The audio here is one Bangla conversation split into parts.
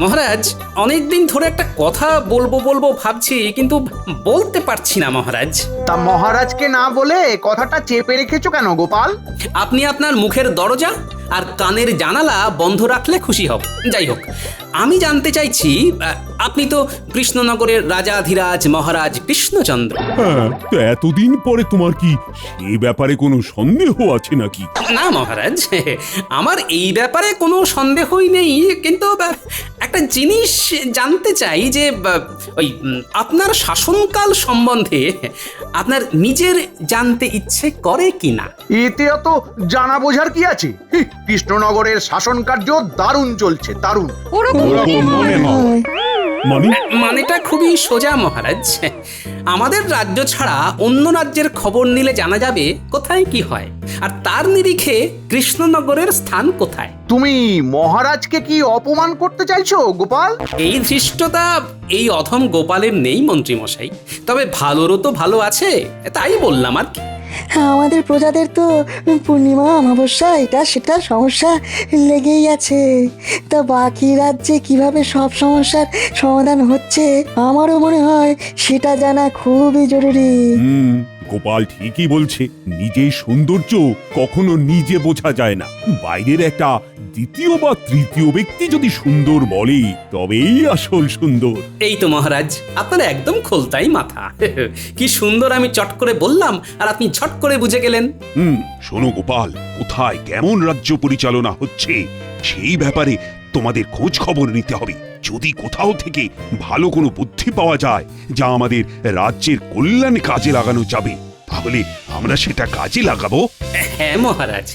মহারাজ, অনেকদিন ধরে একটা কথা বলবো বলবো ভাবছি, কিন্তু বলতে পারছি না মহারাজ। তা মহারাজকে না বলে কথাটা চেপে রেখেছো কেন গোপাল? আপনি আপনার মুখের দরজা আর কানের জানালা বন্ধ রাখলে খুশি হব। যাই হোক, আমি জানতে চাইছি, আপনি তো কৃষ্ণনগরের রাজাধিরাজ মহারাজ কৃষ্ণচন্দ্র। হ্যাঁ, তো এতদিন পরে তোমার কি সে ব্যাপারে কোনো সন্দেহ আছে নাকি? না মহারাজ, আমার এই ব্যাপারে কোনো সন্দেহই নেই, কিন্তু একটা জিনিস জানতে চাই যে ওই আপনার শাসনকাল সম্বন্ধে আপনার নিজের জানতে ইচ্ছে করে কিনা। এতে অত জানা বোঝার কি আছে? কৃষ্ণনগরের শাসন কার্য দারুণ চলছে, দারুণ। মানে মানেটা খুবই সোজা মহারাজ। আমাদের রাজ্য ছাড়া অন্য রাজ্যের খবর নিলে জানা যাবে কোথায় কি হয়, আর তার নিরিখে কৃষ্ণনগরের স্থান কোথায়। তুমি মহারাজকে কি অপমান করতে চাইছো গোপাল? এই ধৃষ্টতা এই অধম গোপালের নেই মন্ত্রীমশাই, তবে ভালোরও তো ভালো আছে, তাই বললাম আর কি। আমাদের প্রজাদের তো পূর্ণিমা অমাবস্যা এটা সেটা সমস্যা লেগেই আছে। তা বাকি রাজ্যে কিভাবে সব সমস্যার সমাধান হচ্ছে আমারও মনে হয় সেটা জানা খুবই জরুরি। গোপাল ঠিকই বলছে, নিজের সৌন্দর্য কখনো নিজে বোঝা যায় না। বাইরের একটা দ্বিতীয় বা তৃতীয় ব্যক্তি যদি সুন্দর বলে তবেই আসল সুন্দর। এই তো মহারাজ, আপনার একদম খোলতাই মাথা। কি সুন্দর আমি চট করে বললাম আর আপনি ঝট করে বুঝে গেলেন। শোনো গোপাল, কোথায় কেমন রাজ্য পরিচালনা হচ্ছে সেই ব্যাপারে তোমাদের খোঁজ খবর নিতে হবে। যদি কোথাও থেকে ভালো কোনো বুদ্ধি পাওয়া যায় যা আমাদের রাজ্যের কল্যাণে কাজে লাগানো যাবে, তাহলে আমরা সেটা কাজে লাগাবো। হ্যাঁ মহারাজ,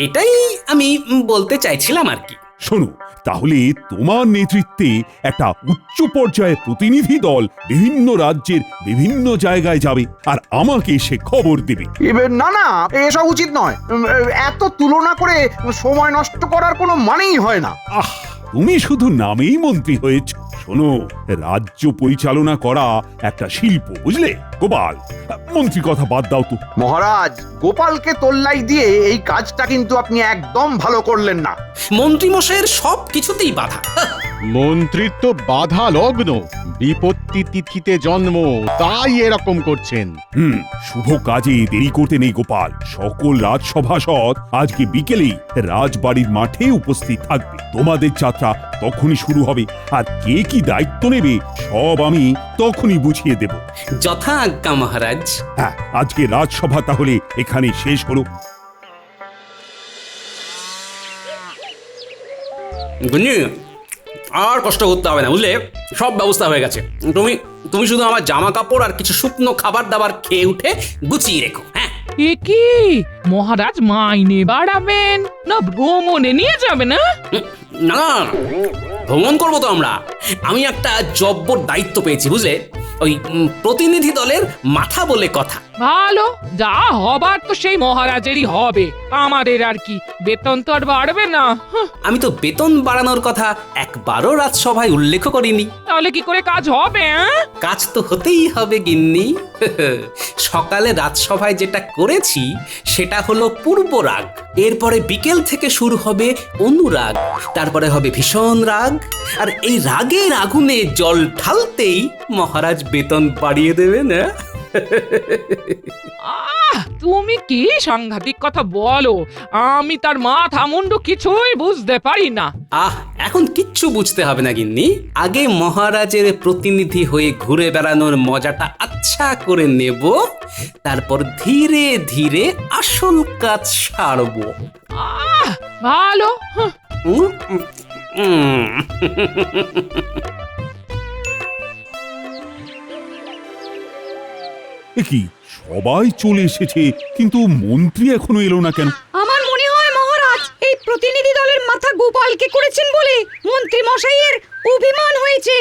এটাই আমি বলতে চাইছিলাম আর কি। শোনো, তাহলে তোমার নেতৃত্বে একটা উচ্চ পর্যায়ের প্রতিনিধি দল বিভিন্ন রাজ্যের বিভিন্ন জায়গায় যাবে আর আমাকে সে খবর দেবে। না না, এসব উচিত নয়। এত তুলনা করে সময় নষ্ট করার কোনো মানেই হয় না। তুমি শুধু নামেই মন্ত্রী হয়েছ। শোনো, রাজ্য পরিচালনা করা একটা শিল্প, বুঝলে গোপাল? মন্ত্রী কথা বাদ দাও তো। মহারাজ, গোপালকে তোল্লাই দিয়ে এই কাজটা কিন্তু আপনি একদম ভালো করলেন না। মন্ত্রীমশাইয়ের সব কিছুতেই বাধা। মন্ত্রিত্ব বাধা লগ্ন, বিপত্তি তিথিতে জন্ম, তাই এরকম করছেন। শুভ কাজে দেরি করতে নেই গোপাল। সকল রাজসভাসদ আজকে বিকেলেই রাজবাড়ির মাঠে উপস্থিত থাকবে। তোমাদের যাত্রা তখনই শুরু হবে, আর কে কি দায়িত্ব নেবে সব আমি তখনই বুঝিয়ে দেব। যথা আজ্ঞা মহারাজ। হ্যাঁ, আজকে রাজসভা তাহলে এখানে শেষ হলো। গুঞ্জি, আর কষ্ট করতে হবে না, বুঝলে? সব ব্যবস্থা হয়ে গেছে। তুমি তুমি শুধু আমার জামা কাপড় আর কিছু শুকনো খাবার দাবার খেয়ে উঠে গুছিয়ে রেখো। হ্যাঁ, এ কি মহারাজ মাইনে বাড়াবেন না ভ্রমণে নিয়ে যাবেন? না না, ভ্রমণ করবো তো আমরা। আমি একটা জব্বর দায়িত্ব পেয়েছি, বুঝলে? ওই প্রতিনিধি দলের মাথা বলে কথা। ভালো, যা হবার তো সেই মহারাজেরই হবে, আমাদের আর কি। বেতন তো আর বাড়বে না। আমি তো বেতন বাড়ানোর কথা একবারও রাজসভায় উল্লেখ করিনি। তাহলে কি করে কাজ হবে? কাজ তো হতেই হবে গিন্নি। সকালে রাজসভায় যেটা করেছি সেটা হলো পূর্ব রাগ, এরপরে বিকেল থেকে শুরু হবে অনুরাগ, তারপরে হবে ভীষণ রাগ, আর এই রাগের আগুনে জল ঢালতেই মহারাজ বেতন বাড়িয়ে দেবেন। তুমি কি সাংঘাতিক কথা বলো, আমি তার মাথা মুন্ডু কিছুই বুঝতে পারি না। এখন কিচ্ছু বুঝতে হবে না গিন্নি, আগে মহারাজের প্রতিনিধি হয়ে ঘুরে বেড়ানোর মজাটা আচ্ছা করে নেব, তারপর ধীরে ধীরে আসল কাজ সারবো। ভালো। কি সবাই চলে এসেছে, কিন্তু মন্ত্রী এখনো এলো না কেন? আমার মনে হয় মহারাজ এই প্রতিনিধি দলের মাথা গোপালকে করেছেন বলে মন্ত্রী মশাইয়ের অভিমান হয়েছে।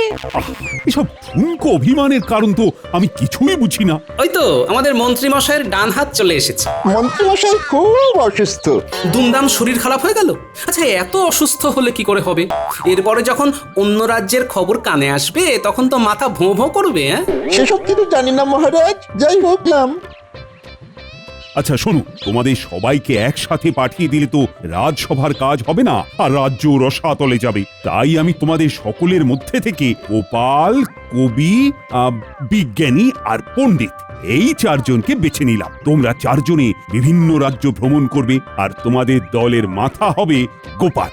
এসব ঠুনকো অভিমানের কারণ তো আমি কিছুই বুঝি না। ওই তো আমাদের মন্ত্রী মশাইয়ের ডান হাত চলে এসেছে। মন্ত্রীমশাই খুব অসুস্থ। দুমদাম শরীর খারাপ হয়ে গেল। আচ্ছা, এত অসুস্থ হলে কি করে হবে? এরপরে যখন অন্য রাজ্যের খবর কানে আসবে তখন তো মাথা ভোঁ ভোঁ করবে। সেসব কিছু জানি না মহারাজ, যাই হোক নাম। আচ্ছা শোনো, তোমাদের সবাইকে একসাথে পাঠিয়ে দিলে তো রাজসভার কাজ হবে না, আর রাজ্য রসাতলে যাবে। তাই আমি তোমাদের সকলের মধ্যে থেকে গোপাল, কবি, বিজ্ঞানী আর পণ্ডিত এই চারজনকে বেছে নিলাম। তোমরা চারজনে বিভিন্ন রাজ্য ভ্রমণ করবে, আর তোমাদের দলের মাথা হবে গোপাল।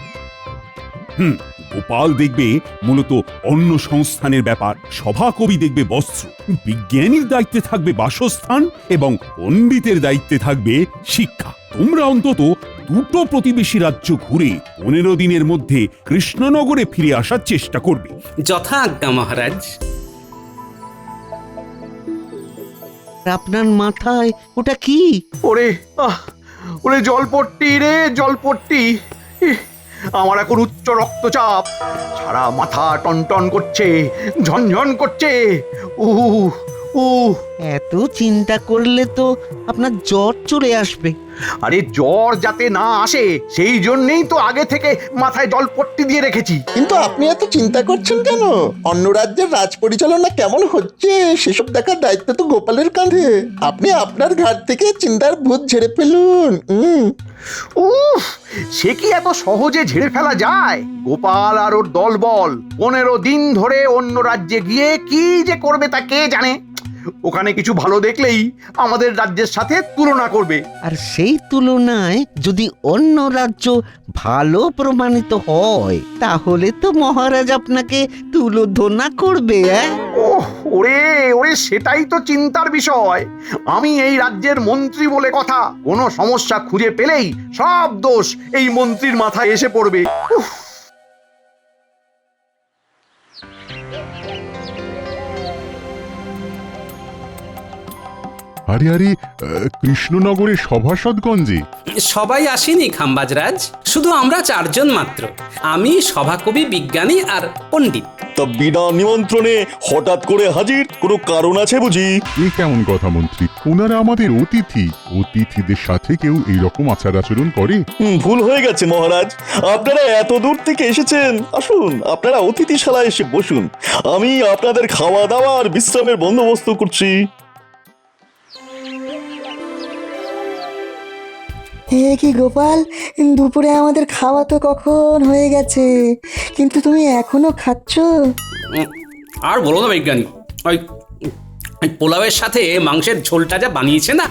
গোপাল দেখবে মূলত অন্ন সংস্থানের ব্যাপার, সভাকবি দেখবে বস্ত্র, বিজ্ঞানীর দায়িত্বে থাকবে বাসস্থান এবং পণ্ডিতের দায়িত্বে থাকবে শিক্ষা। তোমরা অন্তত দুটো প্রতিবেশী রাজ্য ঘুরে 15 দিনের মধ্যে কৃষ্ণনগরে ফিরে আসার চেষ্টা করবে। যথা আজ্ঞা মহারাজ। আপনার মাথায় ওটা কি? ওরে ওরে জলপট্টি রে জলপট্টি, ইহ, আমার এখন উচ্চ রক্তচাপ, সারা মাথা টনটন করছে, ঝনঝন করছে। এত চিন্তা করলে তো আপনার জ্বর চলে আসবে। আরে জ্বর যাতে না আসে সেই জন্যই তো আগে থেকে মাথায় জলপট্টি দিয়ে রেখেছি। কিন্তু আপনি এত চিন্তা করছেন কেন? অন্য রাজ্যের রাজ পরিচালনা কেমন হচ্ছে সেসব দেখার দায়িত্ব তো গোপালের কাঁধে। আপনি আপনার ঘাট থেকে চিন্তার ভূত ঝেড়ে ফেলুন। উফ, সে কি এত সহজে ঝেড়ে ফেলা যায়? গোপাল আর ওর দলবল 15 দিন ধরে অন্য রাজ্যে গিয়ে কি যে করবে তা কে জানে। ওখানে কিছু ভালো দেখলেই আমাদের রাজ্যের সাথে তুলনা করবে। আর সেই তুলনায় যদি অন্য রাজ্য ভালো প্রমাণিত হয় তাহলে তো মহারাজ আপনাকে তুলোধনা করবে। ওরে ওরে, সেটাই তো চিন্তার বিষয়। আমি এই রাজ্যের মন্ত্রী বলে কথা, কোনো সমস্যা খুঁজে পেলেই সব দোষ এই মন্ত্রীর মাথায় এসে পড়বে। উফ। আরে আরে, কৃষ্ণনগরের সভাসদগঞ্জে সবাই আসেনি খাম্বাজরাজ, শুধু আমরা চারজন মাত্র। আমি, সভাকবি, বিজ্ঞানী আর পণ্ডিত। তা বিনা নিমন্ত্রণে হঠাৎ করে হাজির, কোনো কারণ আছে বুঝি? এই কেমন কথা মন্ত্রী? ওনারা আমাদের অতিথি, অতিথিদের সাথে কেউ এইরকম আচার আচরণ করে? ভুল হয়ে গেছে মহারাজ, আপনারা এত দূর থেকে এসেছেন, আসুন আপনারা অতিথিশালায় এসে বসুন, আমি আপনাদের খাওয়া দাওয়া আর বিশ্রামের বন্দোবস্ত করছি। হে কি গোপাল, দুপুরে আমাদের খাওয়া তো কখন হয়ে গেছে, কিন্তু তুমি এখনো খাচ্ছ? আর বলো না বিজ্ঞানী, ওই পোলাওয়ের সাথে মাংসের ঝোলটা যা বানিয়েছে না,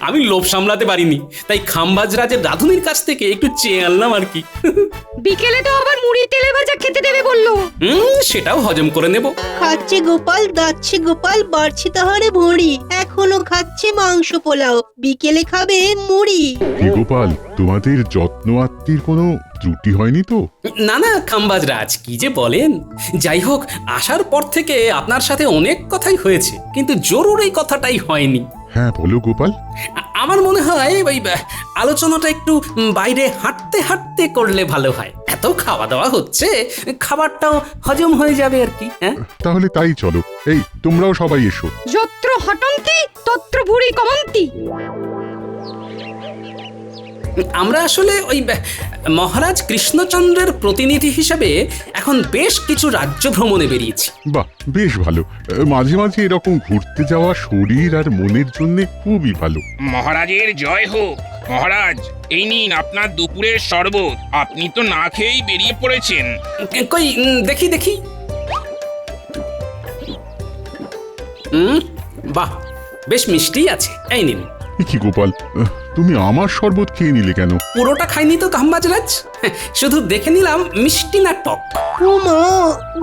আমি লোভ সামলাতে পারিনি, তাই খাম্বাজরাজের রাঁধুনির কাছ থেকে একটু চেয়ে আনলাম আর কি। বিকেলে তো আবার মুড়ি তেলে ভাজা খেতে দেবে বললো। সেটাও হজম করে নেব। খাচ্ছে গোপাল, দাচ্ছে গোপাল, বাড়ছে তাহারে ভুঁড়ি, এখনো খাচ্ছে মাংস পোলাও, বিকেলে খাবে মুড়ি। কি গোপাল, তোমাদের যত্ন আত্মীর কোনো ত্রুটি হয়নি তো? না না খাম্বাজরাজ, কি যে বলেন। যাই হোক, আসার পর থেকে আপনার সাথে অনেক কথাই হয়েছে, কিন্তু জরুর এই কথাটাই হয়নি। হ্যাঁ বলো গোপাল। আমার মনে হয় ওই আলোচনাটা একটু বাইরে হাঁটতে হাঁটতে করলে ভালো হয়। এত খাওয়া দাওয়া হচ্ছে, খাবারটাও হজম হয়ে যাবে আর কি। হ্যাঁ তাহলে তাই চলো, এই তোমরাও সবাই এসো। যত্র হটন্তি তত্র ভুঁড়ি কমন্তি। আমরা আসলে ওই মহারাজ কৃষ্ণচন্দ্রের প্রতিনিধি হিসেবে এখন বেশ কিছু রাজ্য ভ্রমণে বেরিয়েছি। বাহ, বেশ ভালো। মাঝে মাঝে এরকম ঘুরতে যাওয়া শরীর আর মনের জন্য খুবই ভালো। মহারাজের জয় হোক। মহারাজ, এই নিন আপনার দুপুরের শরবত, আপনি তো না খেয়েই বেরিয়ে পড়েছেন। কই দেখি দেখি। বাহ, বেশ মিষ্টি আছে, এই নিন। কি গোপাল, তুমি আমার শরবত খেয়ে নিলে কেন? পুরোটা খাইনি তো খাম্বাজরাজ, শুধু দেখে নিলাম মিষ্টি না টক। ও মা,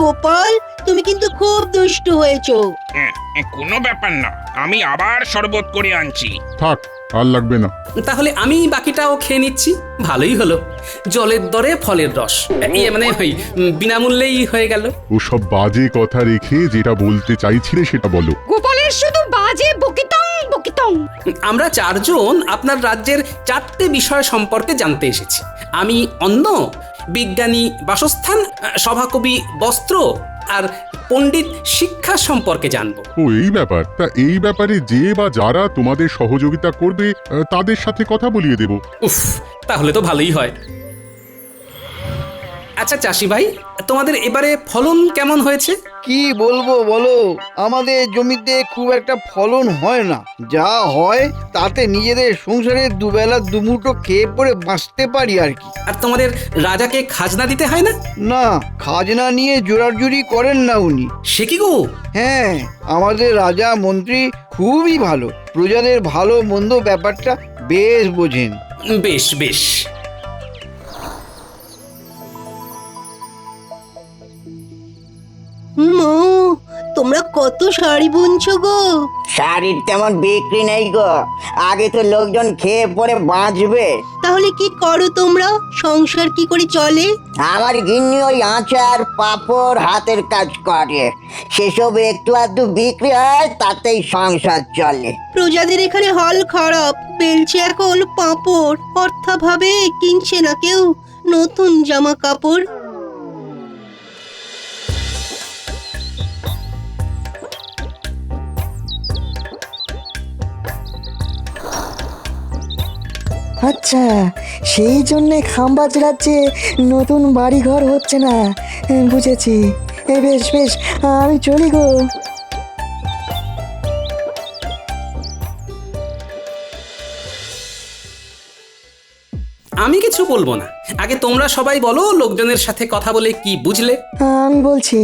গোপাল তুমি কিন্তু খুব দুষ্টু হয়েছো। কোনো ব্যাপার না, আমি আবার শরবত করে আনছি। থাক, আর লাগবে না। তাহলে আমি বাকিটাও খেয়ে নিচ্ছি, ভালোই হলো। জলের দরে ফলের রস, মানে ওই বিনামূল্যেই হয়ে গেল। ওসব বাজে কথা রেখে যেটা বলতে চাইছিলে সেটা বলো। গোপালের শুধু বাজে বকিতং বকিতং। আমরা চারজন আপনার রাজ্যের 4টে বিষয় সম্পর্কে জানতে এসেছি। আমি অন্ন, বিজ্ঞানী বাসস্থান, সভাকবি বস্ত্র আর পণ্ডিত শিক্ষা সম্পর্কে জানবো। ও এই ব্যাপার, তা এই ব্যাপারে যে বা যারা তোমাদের সহযোগিতা করবে তাদের সাথে কথা বলিয়ে দেব। উফ, তাহলে তো ভালোই হয়। আচ্ছা চাষি ভাই, তোমাদের এবারে ফলন কেমন হয়েছে? কি বলবো বলো, আমাদের জমিতে খুব একটা ফলন হয় না, যা হয় তাতে নিজেদের সংসারে দুবেলা দুমুঠো খেয়ে পড়ে বাঁচতে পারি আর কি। আর তোমাদের রাজাকে খাজনা দিতে হয় না? না, খাজনা নিয়ে জোরাজুরি করেন না উনি। সে কি গো? হ্যাঁ, আমাদের রাজা মন্ত্রী খুবই ভালো, প্রজাদের ভালো মন্দ ব্যাপারটা বেশ বোঝেন। বেশ বেশ। মা, তোমরা কত শাড়ি বুনছো গো? শাড়ির তেমন বিক্রি নেই গো, আগে তো লোকজন খেয়ে পরে বাঁচবে। তাহলে কি করো তোমরা? সংসার কি করে চলে? আমার গিন্নি ওই আচার পাঁপড় হাতের কাজ করে, সেসব একটু আধটু বিক্রি হয়, তাতেই সংসার চলে। প্রজাদের এখানে হাল খারাপ, বেলছে এখন পাঁপড়, অর্থাভাবে কিনছে না কেউ নতুন জামা কাপড়। আচ্ছা, সেই জন্যে খাম্বাজ রাজ্যে নতুন বাড়িঘর হচ্ছে না। বুঝেছি। বেশ বেশ, আমি চলি গো। আমি কিছু বলবো না, আগে তোমরা সবাই বলো লোকজনের সাথে কথা বলে কি বুঝলে। আমি বলছি,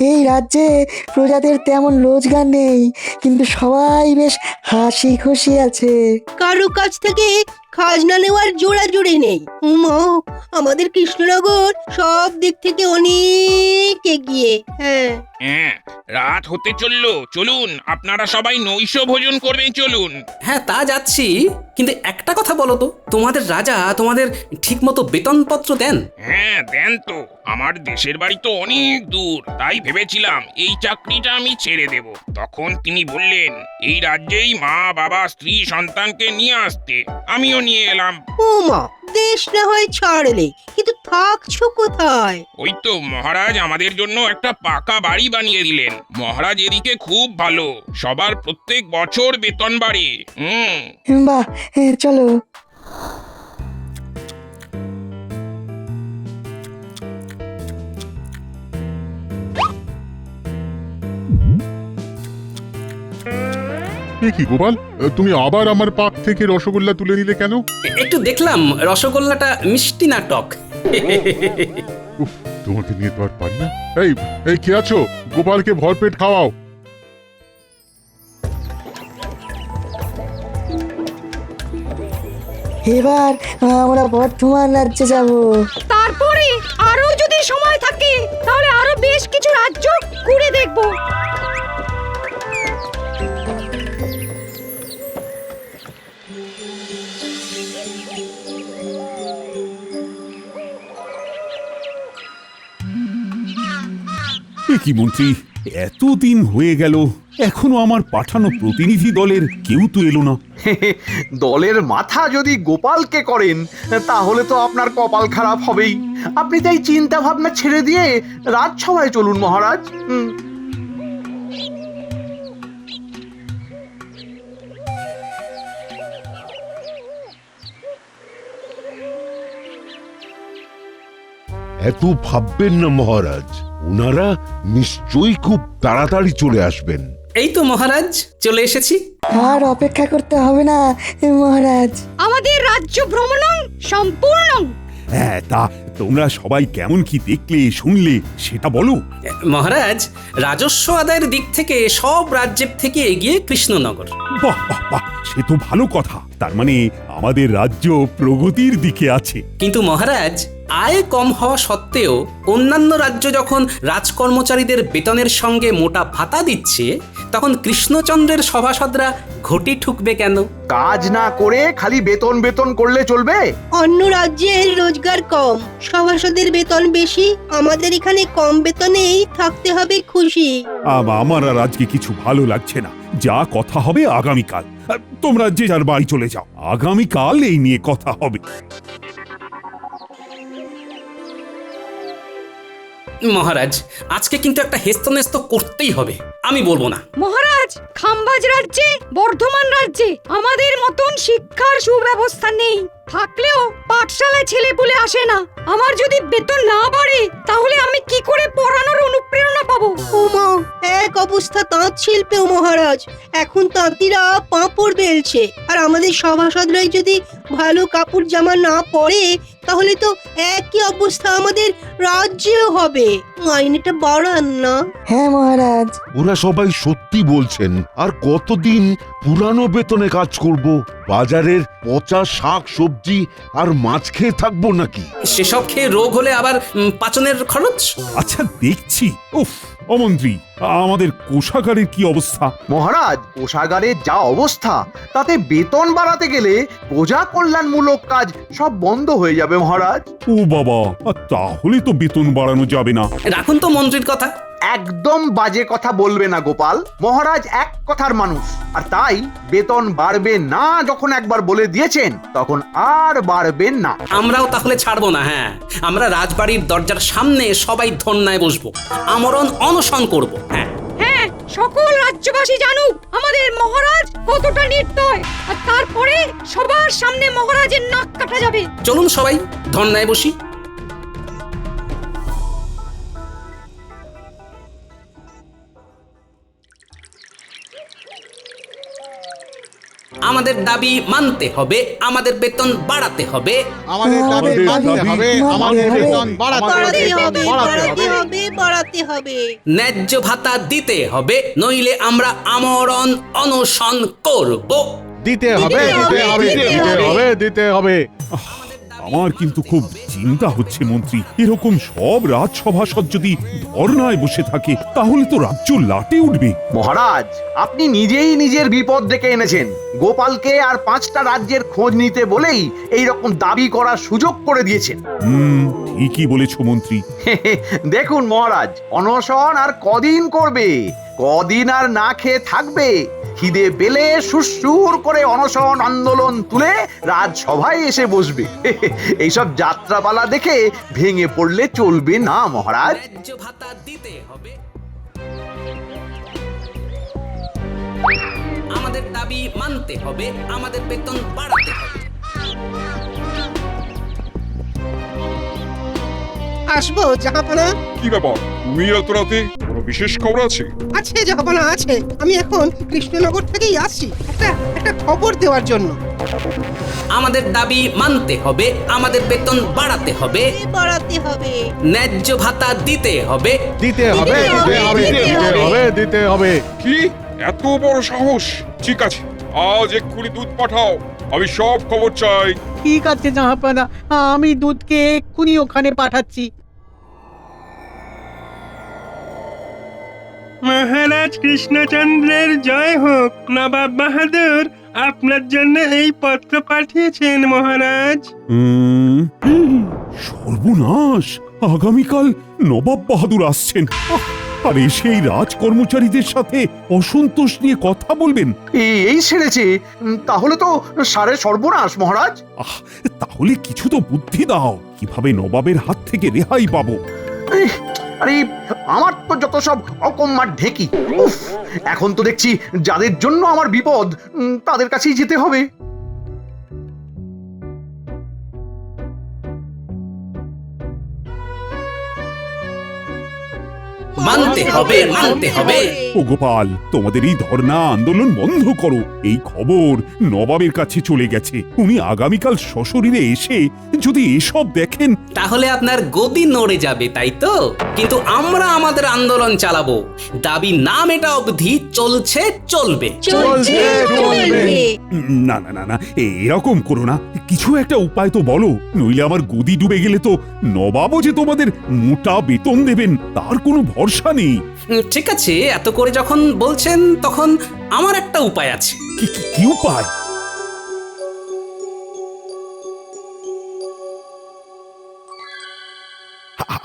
এই রাজ্যে প্রজাদের তেমন রোজগার নেই, কিন্তু সবাই বেশ হাসি খুশি আছে। কারো কাছ থেকে খাজনা নেওয়ার জোড়াজুড়ি নেই। উমা, আমাদের কৃষ্ণনগর সব দিক থেকে অনেক এগিয়ে। হ্যাঁ হ্যাঁ, রাত হতে চললো, চলুন আপনারা সবাই নৈশ ভোজন করবেন, চলুন। হ্যাঁ, তা যাচ্ছি, কিন্তু একটা কথা বলো তো, তোমাদের রাজা তোমাদের ঠিকমতো বেতনপত্র দেন? হ্যাঁ দেন তো, আমার দেশের বাড়ি তো অনেক দূর, তাই ভেবেছিলাম এই চাকরিটা আমি ছেড়ে দেব। তখন তিনি বললেন এই রাজ্যেই মা বাবা স্ত্রী সন্তানকে নিয়ে আসতে, আমিও নিয়ে এলাম। উমা, দেশ না হয় ছাড়লে, কিন্তু থাকছো কোথায়? ওই তো মহারাজ আমাদের জন্য একটা পাকা বাড়ি বানিয়ে দিলেন। মহারাজ এদিকে খুব ভালো, সবার প্রত্যেক বছর বেতন বাড়ে। বাহ, চলো। এ কি গোপাল, তুমি আবার আমার পাক থেকে রসগোল্লা তুলে নিলে কেন? একটু দেখলাম রসগোল্লাটা মিষ্টি না টক। উফ, তোমাকে নিয়ে তো আর পারি না। এই এই কে আছো? গোপালকে ভরপেট খাওয়াও। এবার আমরা বর্ধমান রাজ্যে যাব। তারপরে আরো যদি সময় থাকে তাহলে আরো বেশ কিছু রাজ্য ঘুরে দেখব। কি মন্ত্রী, এতদিন হয়ে গেল, এখনো আমার পাঠানো প্রতিনিধি দলের কেউ তো এলো না। দলের মাথা যদি গোপালকে করেন, তাহলে তো আপনার কপাল খারাপ হবেই। আপনি তাই চিন্তা ভাবনা ছেড়ে দিয়ে রাজসভায় চলুন মহারাজ। এত ভাববেন না মহারাজ, ওনারা নিশ্চয়ই খুব তাড়াতাড়ি চলে আসবেন। এই তো মহারাজ চলে এসেছি। আর অপেক্ষা করতে হবে না মহারাজ। আমাদের রাজ্য ভ্রমণ সম্পূর্ণ। হ্যাঁ, তা তোমরা সবাই কেমন কি দেখলে শুনলে সেটা বলো। মহারাজ, রাজস্ব আদায়ের দিক থেকে সব রাজ্যের থেকে এগিয়ে কৃষ্ণনগর। বাহ বাহ বাহ, সে তো ভালো কথা। তার মানে আমাদের রাজ্য প্রগতির দিকে আছে। কিন্তু মহারাজ, আয় কম হওয়া সত্ত্বেও অন্যান্য রাজ্য যখন রাজকর্মচারীদের বেতনের সঙ্গে মোটা ভাতা দিচ্ছে, তখন কৃষ্ণচন্দ্রের সভাসদরা ঘটি ঠুকবে কেন? কাজ না করে খালি বেতন বেতন করলে চলবে? অন্য রাজ্যের রোজগার কম, সভাসদের বেতন বেশি, আমাদের এখানে কম বেতনেই থাকতে হবে খুশি। আমার আর আজকে কিছু ভালো লাগছে না। যা কথা হবে আগামীকাল। তোমরা যে যার বাড়ি চলে যাও, আগামীকাল এই নিয়ে কথা হবে। মহারাজ, আজকে কিন্তু একটা হেস্তনেস্ত করতেই হবে, আমি বলবো না। মহারাজ, খাম্বাজ রাজ্যে, বর্ধমান রাজ্যে আমাদের মতন শিক্ষার সুব্যবস্থা নেই। থাকলেও পাঠশালায় ছেলে পুলে আসে না। আমার যদি বেতন না বাড়ে তাহলে আমি কি করে পড়ানোর অনুপ্রেরণা পাবো? ওমা, অবস্থা তাঁত শিল্পেও মহারাজ। এখন তাঁতিরা পাঁপড় বেলছে, আর আমাদের সভাসদরাই যদি ভালো কাপড় জামা না পরে তাহলে তো একই অবস্থা আমাদের রাজ্যেও হবে। মাইনেটা বাড়ান না। হ্যাঁ মহারাজ। ওরা সবাই সত্যি বলছেন। আর কতদিন পুরানো বেতনে কাজ করব? বাজারের পচা শাক সবজি আর মাছ খেয়ে থাকবো নাকি? সেসব খেয়ে রোগ হলে আবার পাচনের খরচ। আচ্ছা দেখছি। উফ অমন্ত্রী, আমাদের কোষাগারের কি অবস্থা? মহারাজ, কোষাগারের যা অবস্থা তাতে বেতন বাড়াতে গেলে প্রজা কল্যাণমূলক কাজ সব বন্ধ হয়ে যাবে মহারাজ। ও বাবা, তাহলে তো বেতন বাড়ানো যাবে না। রাখুন তো মন্ত্রীর কথা। একদম বাজে কথা বলবে না গোপাল। মহারাজ এক কথার মানুষ, আর তাই বেতন বাড়বে না যখন একবার বলে দিয়েছেন তখন আর বাড়বে না। আমরাও তাহলে ছাড়বো না। হ্যাঁ, আমরা রাজবাড়ির দরজার সামনে সবাই ধর্নায় বসবো, আমরণ অনশন করব। হ্যাঁ হ্যাঁ, সকল রাজ্যবাসী জানুক আমাদের মহারাজ কতটা নির্দয়, আর তারপরে সবার সামনে মহারাজের নাক কাটা যাবে। চলুন সবাই ধর্নায় বসি। আমাদের দাবি মানতে হবে, আমাদের বেতন বাড়াতে হবে, আমাদের দাবি মানতে হবে, আমাদের বেতন বাড়াতে হবে। ন্যায্য ভাতা দিতে হবে, নইলে আমরা আমরণ অনশন করব। দিতে হবে, দিতে হবে, দিতে হবে, দিতে হবে। আমার কিন্তু খুব চিন্তা হচ্ছে মন্ত্রী। এরকম সব রাজসভাসদ যদি ধর্নায় বসে থাকে তাহলে তো রাজ্য লাটে উঠবে। মহারাজ, আপনি নিজেই নিজের বিপদ ডেকে এনেছেন। গোপালকে আর 5টা রাজ্যের খোঁজ নিতে বলেই এই রকম দাবি করার সুযোগ করে দিয়েছেন। ঠিকই বলেছো মন্ত্রী। দেখুন মহারাজ, অনশন আর কদিন করবে? কদিন আর না খেয়ে থাকবে? খিদে পেলে সুরসুর করে অনশন আন্দোলন তুলে রাজসভায় এসে বসবে। এইসব যাত্রাপালা দেখে ভেঙে পড়লে চলবে না মহারাজ। ন্যায্য ভাতা দিতে হবে, আমাদের দাবি মানতে হবে, আমাদের বেতন বাড়াতে হবে। আসবো জাহাপনা। কি ব্যাপার, তুমি এত রাতে? কোনো বিশেষ খবর আছে? আছে জাহাপনা আছে। আমি এখন কৃষ্ণনগর থেকেই আসছি একটা খবর দেওয়ার জন্য। আমাদের দাবি মানতে হবে, আমাদের বেতন বাড়াতে হবে, ন্যায্য ভাতা দিতে হবে, দিতে হবে, দিতে হবে, দিতে হবে, দিতে হবে। কি এত বড় সাহস? ঠিক আছে, আজ এক্ষুনি দুধ পাঠাও, আমি সব খবর চাই। ঠিক আছে জাহাপনা, আমি দুধকে এক্ষুনি ওখানে পাঠাচ্ছি। মহারাজ কৃষ্ণচন্দ্রের জয় হোক। নবাব বাহাদুর আপনার জন্য এই পত্র পাঠিয়েছেন মহারাজ। সর্বনাশ, আগামীকাল নবাব বাহাদুর আসছেন। আর সেই রাজ কর্মচারীদের সাথে অসন্তোষ নিয়ে কথা বলবেন। এই সেরেছে, তাহলে তো সারে সর্বনাশ মহারাজ। তাহলে কিছু তো বুদ্ধি দাও, কিভাবে নবাবের হাত থেকে রেহাই পাবো। আরে আমার তো যত সব অকম্মার ঢেকি। উফ, এখন তো দেখছি যাদের জন্য আমার বিপদ তাদের কাছেই যেতে হবে। মানতে হবে, মানতে হবে। ও গোপাল, তোমাদের এই ধর্ণা আন্দোলন বন্ধ করো। এই খবর নবাবের কাছে চলে গেছে। উনি আগামীকাল সশরীরে এসে যদি এসব দেখেন তাহলে আপনার গদি নড়ে যাবে, তাই তো? কিন্তু আমরা আমাদের আন্দোলন চালাবো, দাবি না মেটা অবধি চলছে চলবে। না না না না, এরকম করো না। কিছু একটা উপায় তো বলো, নইলে আমার গদি ডুবে গেলে তো নবাবও যে তোমাদের মোটা বেতন দেবেন তার কোনো ভরসা নেই। ঠিক আছে, এত করে যখন বলছেন তখন আমার একটা উপায় আছে। কি উপায়?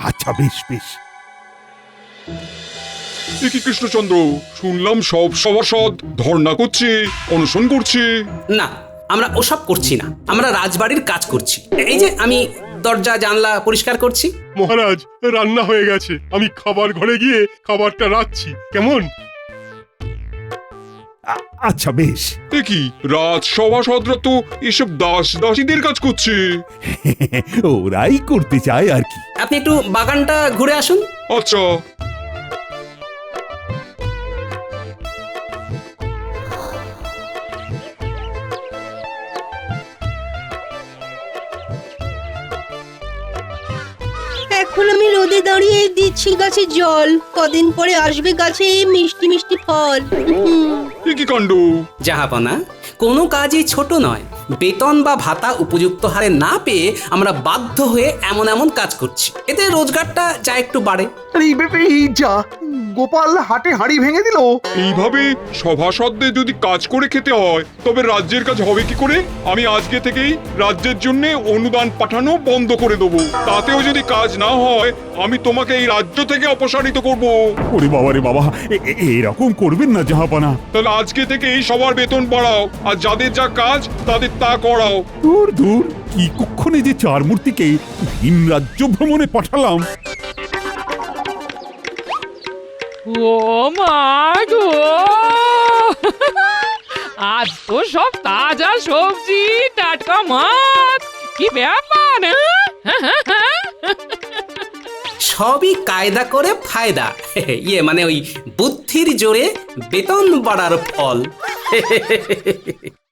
আচ্ছা বেশ বেশ। কি কৃষ্ণচন্দ্র, শুনলাম সব সভাসদ ধর্ণা করছে, অনশন করছে। না, আমরা ওসব করছি না, আমরা রাজবাড়ির কাজ করছি। এই যে আমি দরজা জানলা পরিষ্কার করছি। মহারাজ, রান্না হয়ে গেছে, আমি খাবার ঘরে গিয়ে খাবারটা রাখছি, কেমন? আচ্ছা বেশ। কি রাজসভাসদরা তো এসব দাসীদের কাজ করছে। ওরাই করতে চায় আর কি। আপনি একটু বাগানটা ঘুরে আসুন। আচ্ছা। দিচ্ছি গাছে জল, কদিন পরে আসবে গাছে মিষ্টি মিষ্টি ফল। কি কাণ্ড! জাহাপনা, কোনো কাজই ছোট নয়। বেতন বা ভাতা উপযুক্ত হারে না পেয়ে আমরা বাধ্য হয়ে এমন এমন কাজ করছি, এতে রোজগারটা যা একটু বাড়ে। আরে এই যা, গোপাল হাটে হাঁড়ি ভেঙে দিল। এইভাবে সভাসদদের যদি কাজ করে খেতে হয় তবে রাজ্যের কাজ হবে কি করে? আমি আজকে থেকেই রাজ্যের জন্য অনুদান পাঠানো বন্ধ করে দেবো। তাতেও যদি কাজ না হয় আমি তোমাকে এই রাজ্য থেকে অপসারিত করব। ওরে বাবা রে বাবা, এরকম করবেন না জাহাপানা। তাহলে আজকে থেকে এই সবার বেতন বাড়াও, আর যাদের যা কাজ তাদের তা করাও। দূর দূর, কি কুক্ষণে যে চার মূর্তিকে ভিন রাজ্য ভ্রমণে পাঠালাম। ও মা গো, আজ তো সব তাজা সবজি, টাটকা মাছ, কি ব্যাপার! সবই কায়দা করে ফায়দা। ইয়ে মানে ওই বুদ্ধির জোরে বেতন বাড়ার ফল।